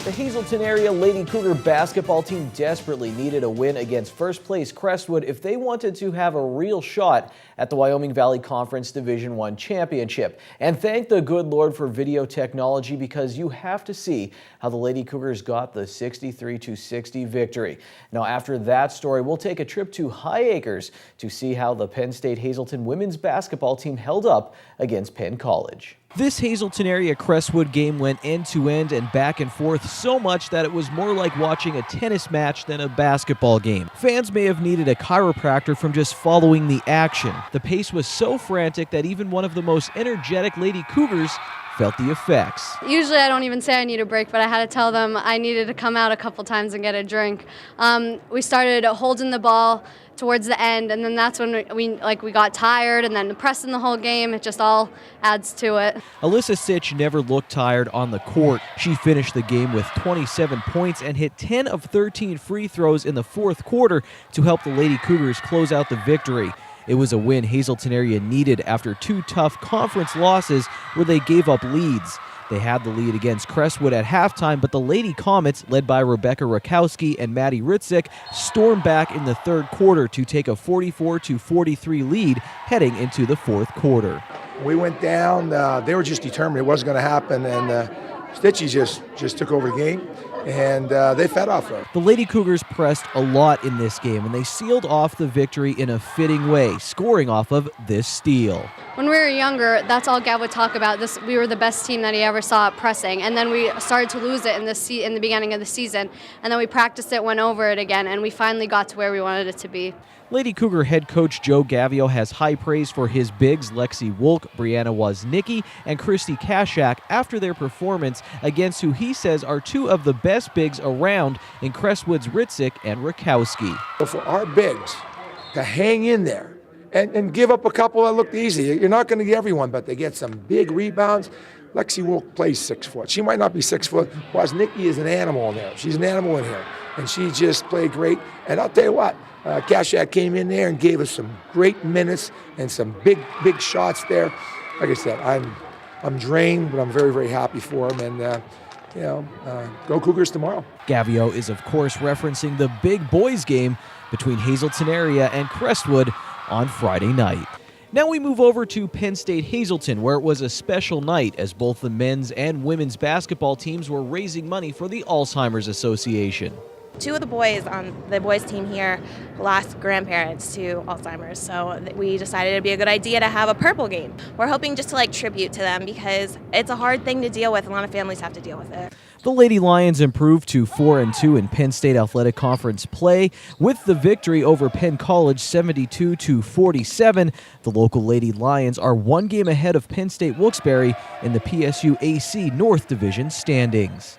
The Hazleton area Lady Cougar basketball team desperately needed a win against first place Crestwood if they wanted to have a real shot at the Wyoming Valley Conference Division I championship. And thank the good Lord for video technology, because you have to see how the Lady Cougars got the 63-60 victory. Now, after that story, we'll take a trip to High Acres to see how the Penn State Hazleton women's basketball team held up against Penn College. This Hazleton area Crestwood game went end-to-end and back and forth so much that it was more like watching a tennis match than a basketball game. Fans may have needed a chiropractor from just following the action. The pace was so frantic that even one of the most energetic Lady Cougars felt the effects. Usually I don't even say I need a break, but I had to tell them I needed to come out a couple times and get a drink. We started holding the ball towards the end, and then that's when we got tired, and then pressing the whole game. It just all adds to it. Alyssa Sitch never looked tired on the court. She finished the game with 27 points and hit 10 of 13 free throws in the fourth quarter to help the Lady Cougars close out the victory. It was a win Hazleton area needed after two tough conference losses where they gave up leads. They had the lead against Crestwood at halftime, but the Lady Comets, led by Rebecca Rakowski and Maddie Ritzik, stormed back in the third quarter to take a 44-43 lead heading into the fourth quarter. We went down. They were just determined it wasn't going to happen, and Stitchy just took over the game, and they fed off of it. The Lady Cougars pressed a lot in this game, and they sealed off the victory in a fitting way, scoring off of this steal. When we were younger, that's all Gav would talk about. We were the best team that he ever saw at pressing, and then we started to lose it in the beginning of the season, and then we practiced it, went over it again, and we finally got to where we wanted it to be. Lady Cougar head coach Joe Gavio has high praise for his bigs Lexi Wolk, Brianna Woznicki, and Christy Kashak after their performance against who he says are two of the best bigs around in Crestwood's Ritzik and Rakowski. For our bigs to hang in there and give up a couple that looked easy. You're not going to get everyone, but they get some big rebounds. Lexi Wolk plays 6 foot. She might not be 6 foot. Woznicki is an animal in there. She's an animal in here, and she just played great. And I'll tell you what, Kashak came in there and gave us some great minutes and some big shots there. Like I said, I'm drained, but I'm very, very happy for them. And go Cougars tomorrow. Gavio is, of course, referencing the big boys game between Hazleton area and Crestwood on Friday night. Now we move over to Penn State Hazleton, where it was a special night as both the men's and women's basketball teams were raising money for the Alzheimer's Association. Two of the boys on the boys team here lost grandparents to Alzheimer's, so we decided it'd be a good idea to have a purple game. We're hoping just to tribute to them, because it's a hard thing to deal with. A lot of families have to deal with it. The Lady Lions improved to 4-2 in Penn State Athletic Conference play with the victory over Penn College 72-47. The local Lady Lions are one game ahead of Penn State Wilkes-Barre in the PSU AC North Division standings.